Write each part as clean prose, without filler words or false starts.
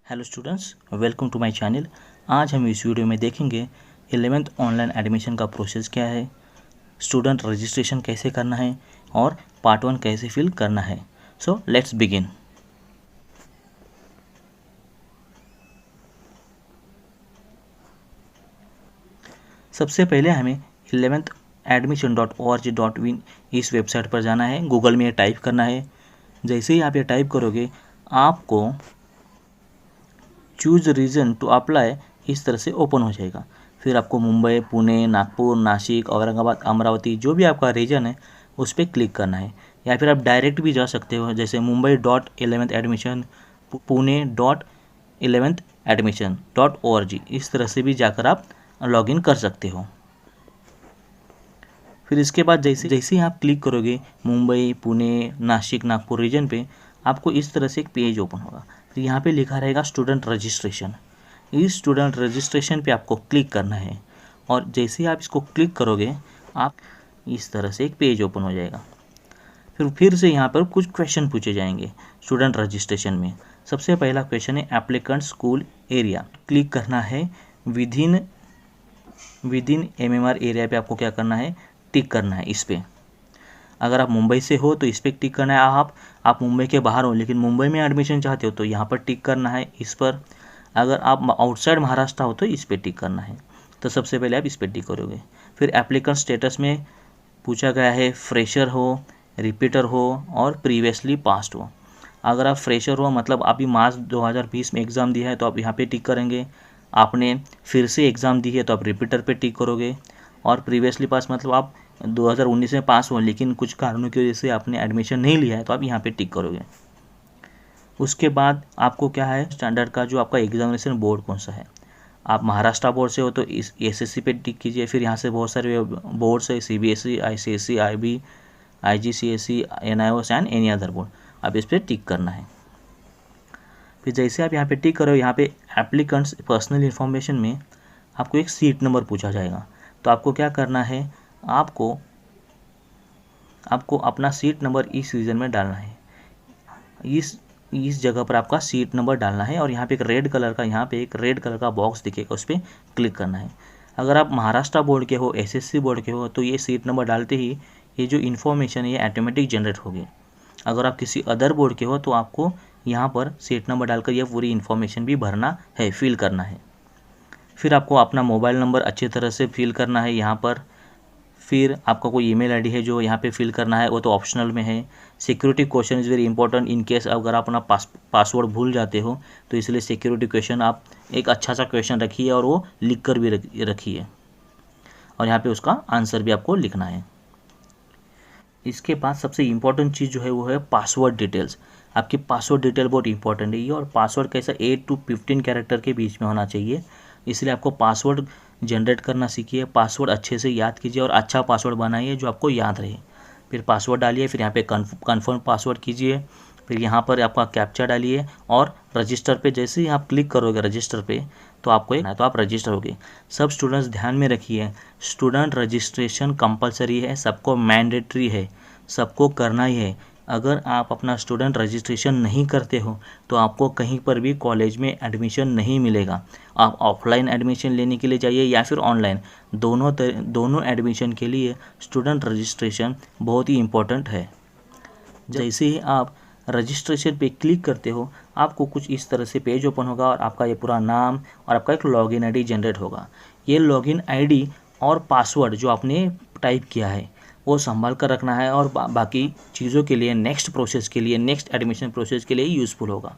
Hello students, welcome to my channel. आज हम इस वीडियो में देखेंगे 11th ऑनलाइन एडमिशन का प्रोसेस क्या है, स्टूडेंट रजिस्ट्रेशन कैसे करना है और पार्ट 1 कैसे फिल करना है। So let's begin. सबसे पहले हमें 11thadmission.org.in इस वेबसाइट पर जाना है। गूगल में ये टाइप करना है। जैसे ही आप ये टाइप करोगे आपको चूज रीजन टू अप्लाई इस तरह से ओपन हो जाएगा। फिर आपको मुंबई, पुणे, नागपुर, नासिक, औरंगाबाद, अमरावती जो भी आपका रीजन है उस पर क्लिक करना है। या फिर आप डायरेक्ट भी जा सकते हो, जैसे mumbai.11thadmission, pune.11thadmission.org इस तरह से भी जाकर आप लॉगिन कर सकते हो। फिर इसके बाद जैसे जैसे ही आप क्लिक करोगे मुंबई, पुणे, नासिक, नागपुर रीजन पे, आपको इस तरह से एक पेज ओपन होगा। फिर यहाँ पे लिखा रहेगा स्टूडेंट रजिस्ट्रेशन। इस स्टूडेंट रजिस्ट्रेशन पे आपको क्लिक करना है और जैसे ही आप इसको क्लिक करोगे आप इस तरह से एक पेज ओपन हो जाएगा। फिर से यहाँ पर कुछ क्वेश्चन पूछे जाएंगे स्टूडेंट रजिस्ट्रेशन में। सबसे पहला क्वेश्चन है एप्लीकेंट स्कूल एरिया। क्लिक करना है विदिन MMR एरिया पे आपको क्या करना है, टिक करना है इस पर। अगर आप मुंबई से हो तो इस पर टिक करना है। आप मुंबई के बाहर हो लेकिन मुंबई में एडमिशन चाहते हो तो यहाँ पर टिक करना है इस पर। अगर आप आउटसाइड महाराष्ट्र हो तो इस पर टिक करना है। तो सबसे पहले आप इस पर टिक करोगे। फिर एप्लीकेंट स्टेटस में पूछा गया है फ्रेशर हो, रिपीटर हो और प्रीवियसली पास्ड हो। अगर आप फ्रेशर हो मतलब अभी मार्च 2020 में एग्ज़ाम दिया है तो आप यहाँ पे टिक करेंगे। आपने फिर से एग्ज़ाम दी है तो आप रिपीटर पे टिक करोगे। और प्रीवियसली पास मतलब आप 2019 में पास हो लेकिन कुछ कारणों की वजह से आपने एडमिशन नहीं लिया है तो आप यहाँ पे टिक करोगे। उसके बाद आपको क्या है, स्टैंडर्ड का जो आपका एग्जामिनेशन बोर्ड कौन सा है। आप महाराष्ट्र बोर्ड से हो तो इस SSC पे टिक कीजिए। फिर यहाँ से बहुत सारे बोर्ड्स है, CBSE, ICSE, IB, IGCSE, NIOS and any other board. आप इस पर टिक करना है। फिर जैसे आप यहाँ पे टिक करो, यहाँ पे एप्लीकेंट्स पर्सनल इन्फॉर्मेशन में आपको एक सीट नंबर पूछा जाएगा। तो आपको क्या करना है, आपको अपना सीट नंबर इस रीजन में डालना है। इस जगह पर आपका सीट नंबर डालना है और यहाँ पे एक रेड कलर का बॉक्स दिखेगा, उस पर क्लिक करना है। अगर आप महाराष्ट्र बोर्ड के हो, SSC बोर्ड के हो तो ये सीट नंबर डालते ही ये जो इन्फॉर्मेशन है ये ऑटोमेटिक जनरेट होगी। अगर आप किसी अदर बोर्ड के हो तो आपको यहाँ पर सीट नंबर डालकर यह पूरी इन्फॉर्मेशन भी भरना है, फिल करना है। फिर आपको अपना मोबाइल नंबर अच्छी तरह से फिल करना है यहाँ पर। फिर आपका कोई ईमेल आईडी है जो यहाँ पे फिल करना है, वो तो ऑप्शनल में है। Security question is very important. In case अगर आप अपना पासवर्ड भूल जाते हो तो इसलिए सिक्योरिटी क्वेश्चन आप एक अच्छा सा क्वेश्चन रखिए और वो लिख कर भी रखिए और यहाँ पे उसका आंसर भी आपको लिखना है। इसके बाद सबसे इम्पॉर्टेंट चीज़ जो है वो है पासवर्ड डिटेल्स। आपकी पासवर्ड डिटेल बहुत इंपॉर्टेंट है ये, और पासवर्ड कैसा 8 to 15 कैरेक्टर के बीच में होना चाहिए। इसलिए आपको पासवर्ड जनरेट करना सीखिए, पासवर्ड अच्छे से याद कीजिए और अच्छा पासवर्ड बनाइए जो आपको याद रहे। फिर पासवर्ड डालिए, फिर यहाँ पे कन्फर्म पासवर्ड कीजिए। फिर यहाँ पर आपका कैप्चा डालिए और रजिस्टर पे जैसे ही आप क्लिक करोगे रजिस्टर पे तो आप रजिस्टर होगे। सब स्टूडेंट्स ध्यान में रखिए, स्टूडेंट रजिस्ट्रेशन कंपलसरी है, सबको मैंडेटरी है, सबको करना ही है। अगर आप अपना स्टूडेंट रजिस्ट्रेशन नहीं करते हो तो आपको कहीं पर भी कॉलेज में एडमिशन नहीं मिलेगा। आप ऑफलाइन एडमिशन लेने के लिए जाइए या फिर ऑनलाइन, दोनों एडमिशन के लिए स्टूडेंट रजिस्ट्रेशन बहुत ही इम्पोर्टेंट है। जैसे ही आप रजिस्ट्रेशन पे क्लिक करते हो आपको कुछ इस तरह से पेज ओपन होगा और आपका ये पूरा नाम और आपका एक लॉगिन आईडी जनरेट होगा। ये लॉगिन आईडी और पासवर्ड जो आपने टाइप किया है वो संभाल कर रखना है और बाकी चीज़ों के लिए, नेक्स्ट प्रोसेस के लिए, नेक्स्ट एडमिशन प्रोसेस के लिए यूज़फुल होगा।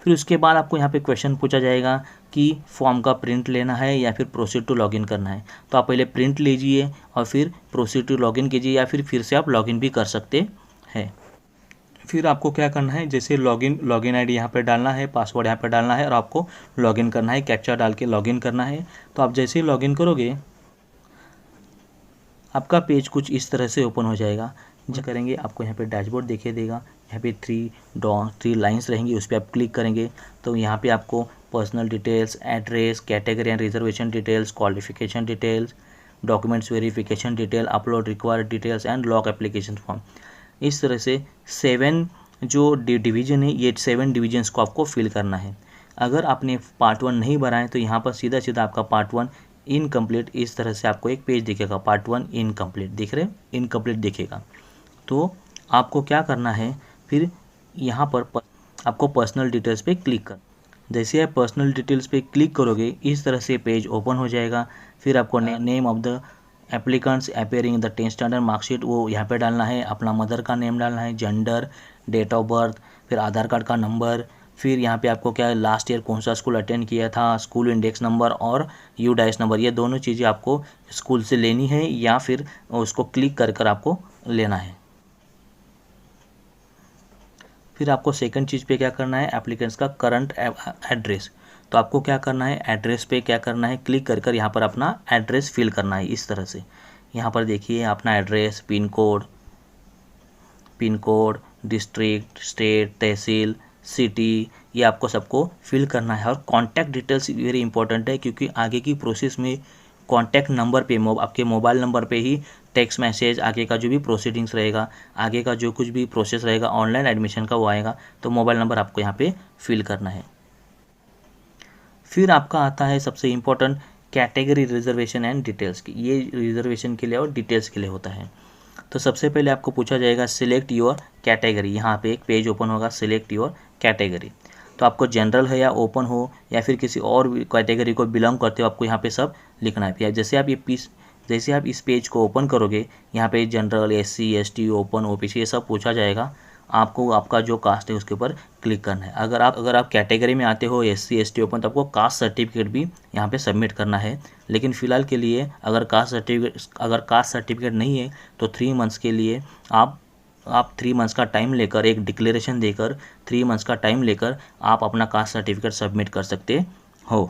फिर उसके बाद आपको यहाँ पे क्वेश्चन पूछा जाएगा कि फॉर्म का प्रिंट लेना है या फिर प्रोसीड टू लॉगिन करना है। तो आप पहले प्रिंट लीजिए और फिर प्रोसीड टू लॉगिन कीजिए या फिर से आप लॉगिन भी कर सकते हैं। फिर आपको क्या करना है, जैसे लॉगिन आईडी यहाँ पे डालना है, पासवर्ड यहाँ पे डालना है और आपको लॉगिन करना है, कैप्चा डाल के लॉगिन करना है। तो आप जैसे ही लॉगिन करोगे आपका पेज कुछ इस तरह से ओपन हो जाएगा। जो करेंगे आपको यहाँ पे डैशबोर्ड दिखाई देगा, यहाँ पे 3 लाइंस रहेंगी, उस पर आप क्लिक करेंगे तो यहाँ पे आपको personal details, address, category and reservation details, qualification details, documents verification detail, upload required details and lock application form, इस तरह से 7 जो डिवीजन है ये 7 डिवीजन्स को आपको फिल करना है। अगर आपने पार्ट 1 नहीं भरा है तो यहाँ पर सीधा सीधा आपका पार्ट 1 इनकम्प्लीट, इस तरह से आपको एक पेज दिखेगा, पार्ट 1 इनकम्प्लीट दिख रहे, इनकम्प्लीट दिखेगा। तो आपको क्या करना है, फिर यहाँ पर आपको पर्सनल डिटेल्स पे क्लिक कर, जैसे आप पर्सनल डिटेल्स पे क्लिक करोगे इस तरह से पेज ओपन हो जाएगा। फिर आपको name of the applicants appearing the 10th standard marksheet वो यहाँ पे डालना है, अपना मदर का नेम डालना है, जेंडर, डेट ऑफ बर्थ, फिर आधार कार्ड का नंबर, फिर यहाँ पे आपको क्या लास्ट ईयर कौन सा स्कूल अटेंड किया था, स्कूल इंडेक्स नंबर और यूडाइस नंबर, ये दोनों चीज़ें आपको स्कूल से लेनी है या फिर उसको क्लिक कर कर आपको लेना है। फिर आपको सेकंड चीज़ पे क्या करना है, एप्लीकेंट्स का करंट एड्रेस। तो आपको क्या करना है, एड्रेस पे क्या करना है, क्लिक कर कर यहाँ पर अपना एड्रेस फिल करना है इस तरह से। यहाँ पर देखिए अपना address, pin code, district, state, tehsil, city, ये आपको सबको फिल करना है। और कॉन्टैक्ट डिटेल्स वेरी इंपॉर्टेंट है, क्योंकि आगे की प्रोसेस में कॉन्टैक्ट नंबर पे, आपके मोबाइल नंबर पे ही टेक्स्ट मैसेज, आगे का जो भी प्रोसीडिंग्स रहेगा, आगे का जो कुछ भी प्रोसेस रहेगा ऑनलाइन एडमिशन का वो आएगा, तो मोबाइल नंबर आपको यहाँ पे फिल करना है। फिर आपका आता है सबसे important category reservation and details की, ये रिजर्वेशन के लिए और डिटेल्स के लिए होता है। तो सबसे पहले आपको पूछा जाएगा सिलेक्ट योर कैटेगरी, यहाँ पे एक पेज ओपन होगा, सिलेक्ट योर कैटेगरी। तो आपको जनरल है या ओपन हो या फिर किसी और कैटेगरी को बिलोंग करते हो, आपको यहाँ पे सब लिखना है। जैसे आप इस पेज को ओपन करोगे, यहाँ पे general, SC ST, open, OBC ये सब पूछा जाएगा। आपको आपका जो कास्ट है उसके ऊपर क्लिक करना है। अगर आप कैटेगरी में आते हो SC ST ओपन, तो आपको कास्ट सर्टिफिकेट भी यहाँ पे सबमिट करना है। लेकिन फ़िलहाल के लिए अगर कास्ट सर्टिफिकेट नहीं है तो 3 मंथ्स के लिए आप 3 मंथ्स का टाइम लेकर, एक डिक्लेरेशन देकर 3 मंथ्स का टाइम लेकर आप अपना कास्ट सर्टिफिकेट सबमिट कर सकते हो।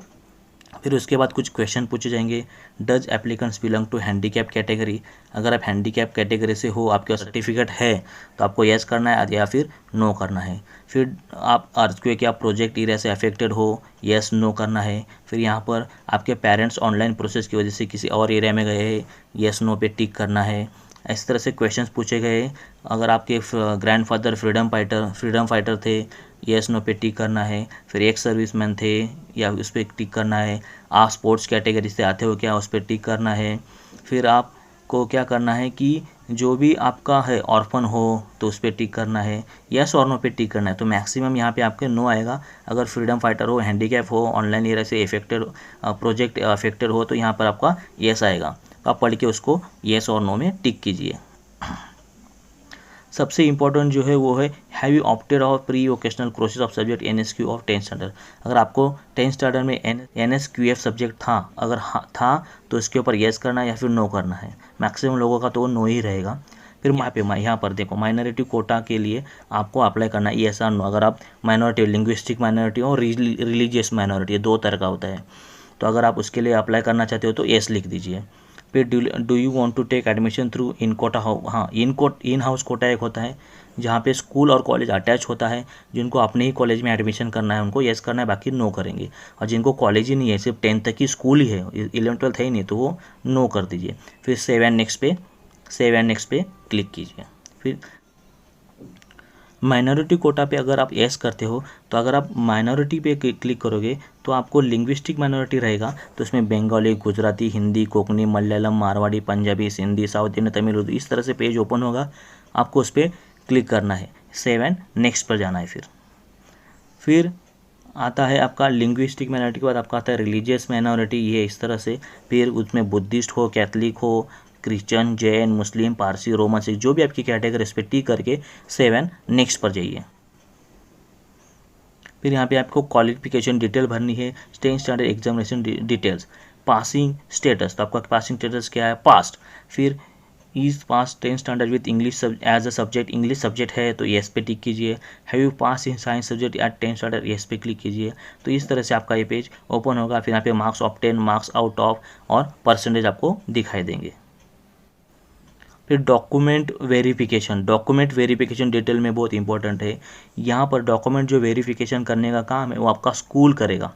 फिर उसके बाद कुछ क्वेश्चन पूछे जाएंगे। Does applicants belong to handicap category, अगर आप हैंडीकैप कैटेगरी से हो, आपके सर्टिफिकेट है तो आपको येस करना है या फिर नो करना है। फिर आप अर्थक्वेक या प्रोजेक्ट एरिया से अफेक्टेड हो, येस नो करना है। फिर यहाँ पर आपके पेरेंट्स ऑनलाइन प्रोसेस की वजह से किसी और एरिया में गए हैं, येस नो पे टिक करना है। इस तरह से क्वेश्चंस पूछे गए। अगर आपके ग्रैंडफादर फ्रीडम फाइटर थे, येस नो पे टिक करना है। फिर एक सर्विसमैन थे या उस पर टिक करना है। आप स्पोर्ट्स कैटेगरी से आते हो क्या, उस पर टिक करना है। फिर आपको क्या करना है कि जो भी आपका है ऑर्फन हो तो उस पर टिक करना है, येस और नो पे टिक करना है। तो मैक्सिमम यहाँ पे आपके नो आएगा। अगर फ्रीडम फाइटर हो, हैंडीकैप हो, ऑनलाइन एरिया से अफेक्टेड, प्रोजेक्ट अफेक्टेड हो तो यहाँ पर आपका येस आएगा। तो आप पढ़ के उसको येस और नो में टिक कीजिए। सबसे इम्पोर्टेंट जो है वो है have you opted of pre vocational courses of subject NSQ of 10th standard. अगर आपको 10th स्टैंडर्ड में NSQF सब्जेक्ट था, अगर था तो इसके ऊपर येस करना है या फिर नो करना है। मैक्सिमम लोगों का तो नो ही रहेगा। फिर यहाँ पर देखो माइनॉरिटी कोटा के लिए आपको अप्लाई करना है येस और नो। अगर आप माइनॉरिटी, लिंग्विस्टिक माइनॉरिटी और रिलीजियस माइनॉरिटी, 2 तरह का होता है। तो अगर आप उसके लिए अप्लाई करना चाहते हो तो येस लिख दीजिए। फिर do you want to take admission through in quota, हाँ इन हाउस कोटा एक होता है जहाँ पे स्कूल और कॉलेज अटैच होता है। जिनको अपने ही कॉलेज में एडमिशन करना है उनको येस करना है, बाकी नो करेंगे। और जिनको कॉलेज ही नहीं है, सिर्फ 10th तक की स्कूल ही है, 11th 12th है ही नहीं, तो वो नो कर दीजिए। फिर सेव एंड नेक्स्ट पे क्लिक कीजिए। फिर माइनॉरिटी कोटा पे अगर आप येस करते हो तो अगर आप माइनॉरिटी पे क्लिक करोगे तो आपको लिंग्विस्टिक माइनॉरिटी रहेगा, तो उसमें बंगाली, गुजराती, हिंदी, कोंकणी, मलयालम, मारवाड़ी, पंजाबी, सिंधी, साउथ इंडियन, तमिल, उर्दू, इस तरह से पेज ओपन होगा। आपको उस पर क्लिक करना है, सेव एंड नेक्स्ट पर जाना है। फिर आता है आपका लिंग्विस्टिक माइनॉरिटी के बाद आपका आता है रिलीजियस माइनॉरिटी, ये इस तरह से। फिर उसमें बुद्धिस्ट हो, कैथलिक हो, क्रिश्चियन, जैन, मुस्लिम, पारसी, रोमन, सिख, जो भी आपकी कैटेगरी इस पर टिक करके सेव एंड नेक्स्ट पर जाइए। फिर यहाँ पे आपको क्वालिफिकेशन डिटेल भरनी है, 10th standard examination details, passing status, तो आपका पासिंग स्टेटस क्या है, पास्ट। फिर is pass 10th standard with English as a subject, English subject है तो येस पे टिक कीजिए। Have you pass in science subject at 10th standard, yes पे क्लिक कीजिए। तो इस तरह से आपका ये पेज ओपन होगा। फिर यहाँ पे marks of 10, marks out of और परसेंटेज आपको दिखाई देंगे। फिर डॉक्यूमेंट वेरिफिकेशन डिटेल में बहुत इंपॉर्टेंट है। यहाँ पर डॉक्यूमेंट जो वेरिफिकेशन करने का काम है वो आपका स्कूल करेगा,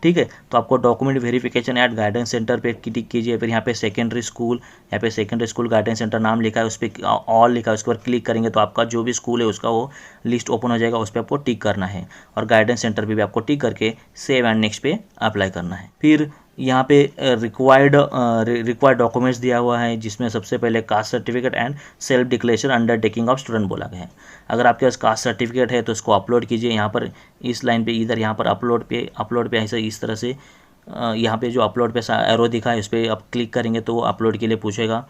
ठीक है। तो आपको document verification eight guidance centre पे क्लिक कीजिए, फिर यहाँ पे सेकेंडरी स्कूल, यहाँ पे सेकेंडरी स्कूल गाइडेंस सेंटर नाम लिखा है, उस पर ऑल लिखा है, उस पर क्लिक करेंगे तो आपका जो भी स्कूल है उसका वो लिस्ट ओपन हो जाएगा, उस पर आपको टिक करना है और गाइडेंस सेंटर पे भी आपको टिक करके सेव एंड नेक्स्ट पे अप्लाई करना है। फिर यहाँ पे रिक्वायर्ड डॉक्यूमेंट्स दिया हुआ है, जिसमें सबसे पहले caste certificate and self declaration undertaking of student बोला गया है। अगर आपके पास कास्ट सर्टिफिकेट है तो इसको अपलोड कीजिए, यहाँ पर इस लाइन पे इधर यहाँ पर अपलोड पे ऐसे इस तरह से यहाँ पे जो अपलोड पे एरो दिखा है उस पर आप क्लिक करेंगे तो वो अपलोड के लिए पूछेगा,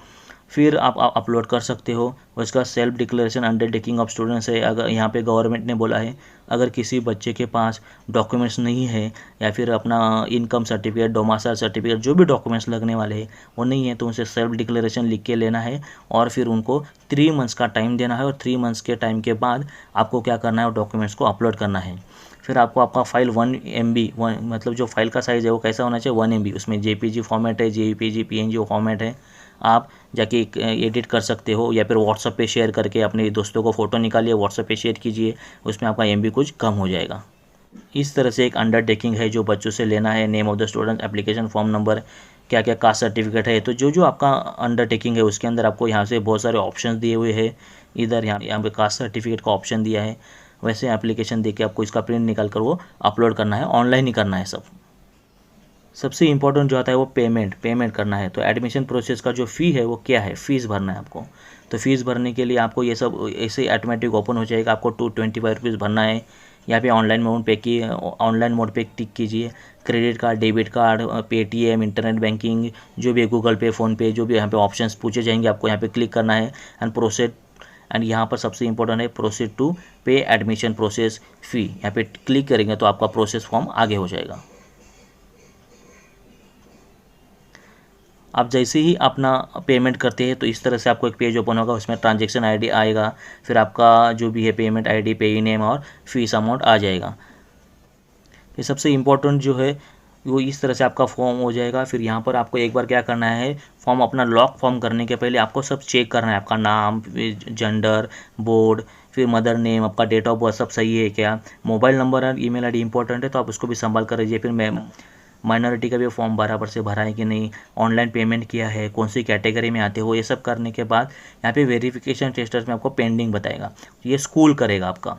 फिर आप अपलोड कर सकते हो। उसका self declaration undertaking of students है, अगर यहाँ पे गवर्नमेंट ने बोला है अगर किसी बच्चे के पास डॉक्यूमेंट्स नहीं है या फिर अपना इनकम सर्टिफिकेट, डोमासाइल सर्टिफिकेट, जो भी डॉक्यूमेंट्स लगने वाले हैं वो नहीं है तो उनसे सेल्फ डिक्लेरेशन लिख के लेना है और फिर उनको 3 मंथ्स का टाइम देना है और 3 मंथ्स के टाइम के बाद आपको क्या करना है, वो डॉक्यूमेंट्स को अपलोड करना है। फिर आपको आपका फाइल 1 MB मतलब जो फाइल का साइज़ है वो कैसा होना चाहिए, 1 MB, उसमें JPG फॉर्मेट है, JPG PNG फॉर्मेट है, आप जाके एडिट कर सकते हो या फिर व्हाट्सएप पे शेयर करके अपने दोस्तों को फ़ोटो निकालिए, व्हाट्सएप पे शेयर कीजिए, उसमें आपका MB कुछ कम हो जाएगा। इस तरह से एक अंडरटेकिंग है जो बच्चों से लेना है, name of the student, application form number, क्या क्या कास्ट सर्टिफिकेट है, तो जो आपका अंडरटेकिंग है उसके अंदर आपको यहाँ से बहुत सारे ऑप्शन दिए हुए हैं। इधर यहाँ पे कास्ट सर्टिफिकेट का ऑप्शन दिया है, वैसे एप्लीकेशन दे के आपको इसका प्रिंट निकाल कर वो अपलोड करना है, ऑनलाइन ही करना है सब। सबसे इम्पोर्टेंट जो आता है वो पेमेंट करना है। तो एडमिशन प्रोसेस का जो फ़ी है वो क्या है, फ़ीस भरना है आपको। तो फीस भरने के लिए आपको ये सब ऐसे ऑटोमेटिक ओपन हो जाएगा, आपको 225 रुपीज़ भरना है। यहाँ पे ऑनलाइन मोड पे टिक कीजिए। Credit card, debit card, Paytm, internet banking, जो भी गूगल पे, फ़ोनपे, जो भी यहाँ पे ऑप्शंस पूछे जाएंगे आपको यहाँ पे क्लिक करना है एंड प्रोसेड। एंड यहाँ पर सबसे इंपॉर्टेंट है प्रोसीड टू पे एडमिशन प्रोसेस फ़ी, यहाँ पे क्लिक करेंगे तो आपका प्रोसेस फॉर्म आगे हो जाएगा। आप जैसे ही अपना पेमेंट करते हैं तो इस तरह से आपको एक पेज ओपन होगा, उसमें ट्रांजैक्शन आईडी आएगा, फिर आपका जो भी है पेमेंट आईडी, पेई नेम और फीस अमाउंट आ जाएगा। ये सबसे इम्पोर्टेंट जो है वो इस तरह से आपका फॉर्म हो जाएगा। फिर यहाँ पर आपको एक बार क्या करना है, फॉर्म अपना लॉक फॉर्म करने के पहले आपको सब चेक करना है, आपका नाम, जेंडर, बोर्ड, फिर मदर नेम, आपका डेट ऑफ बर्थ सब सही है क्या, मोबाइल नंबर और ईमेल आईडी इंपॉर्टेंट है तो आप उसको भी संभाल कर रखिए। फिर माइनॉरिटी का भी फॉर्म बराबर से भरा है कि नहीं, ऑनलाइन पेमेंट किया है, कौन सी कैटेगरी में आते हो, ये सब करने के बाद यहाँ पे वेरिफिकेशन टेस्टर्स में आपको पेंडिंग बताएगा, ये स्कूल करेगा आपका।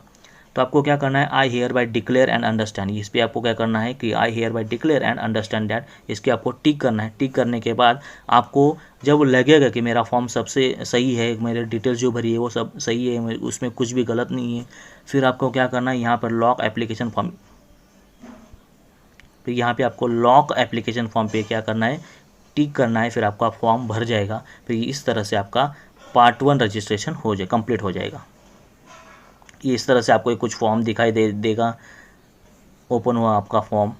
तो आपको क्या करना है, I hereby declare and understand, इस पर आपको क्या करना है कि I hereby declare and understand that, इसके आपको टिक करना है। टिक करने के बाद आपको जब लगेगा कि मेरा फॉर्म सबसे सही है, मेरे डिटेल्स जो भरी है वो सब सही है, उसमें कुछ भी गलत नहीं है, फिर आपको क्या करना है, यहाँ पर लॉक एप्लीकेशन फॉर्म, फिर यहाँ पे आपको लॉक एप्लीकेशन फॉर्म पे क्या करना है, टिक करना है, फिर आपका फॉर्म भर जाएगा। फिर इस तरह से आपका पार्ट 1 रजिस्ट्रेशन हो जाए, कंप्लीट हो जाएगा। ये इस तरह से आपको कुछ फॉर्म दिखाई देगा, ओपन हुआ आपका फॉर्म।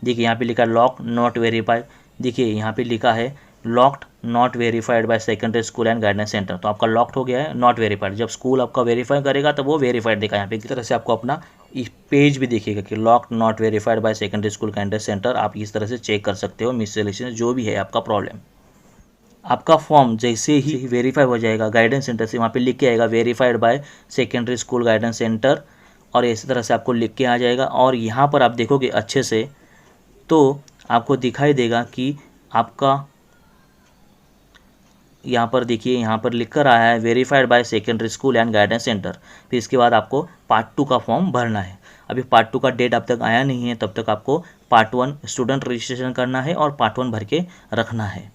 देखिए यहाँ पे लिखा है लॉक नॉट वेरीफाइड, देखिए यहाँ पे लिखा है locked not verified by secondary school and guidance centre, तो आपका लॉक्ड हो गया है, नॉट वेरीफाइड। जब स्कूल आपका वेरीफाई करेगा तो वो वेरीफाइड दिखा, यहाँ पे इस तरह से आपको अपना इस पेज भी दिखेगा कि locked not verified by secondary school guidance centre. आप इस तरह से चेक कर सकते हो मिससेलेक्शन जो भी है आपका प्रॉब्लम। आपका फॉर्म जैसे ही वेरीफाई हो जाएगा गाइडेंस सेंटर से, वहाँ पे लिख के आएगा verified by secondary school guidance centre, और इसी तरह से आपको लिख के आ जाएगा। और यहाँ पर आप देखोगे अच्छे से तो आपको दिखाई देगा कि आपका यहाँ पर देखिए, यहाँ पर लिख कर आया है verified by secondary school and guidance centre. फिर इसके बाद आपको पार्ट 2 का फॉर्म भरना है। अभी पार्ट 2 का डेट अब तक आया नहीं है, तब तक आपको पार्ट 1 स्टूडेंट रजिस्ट्रेशन करना है और पार्ट 1 भर के रखना है।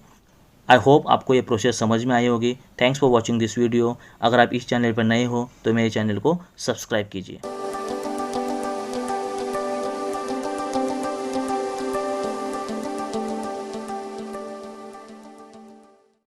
आई होप आपको ये प्रोसेस समझ में आई होगी। Thanks for watching this video. अगर आप इस चैनल पर नए हो तो मेरे चैनल को सब्सक्राइब कीजिए।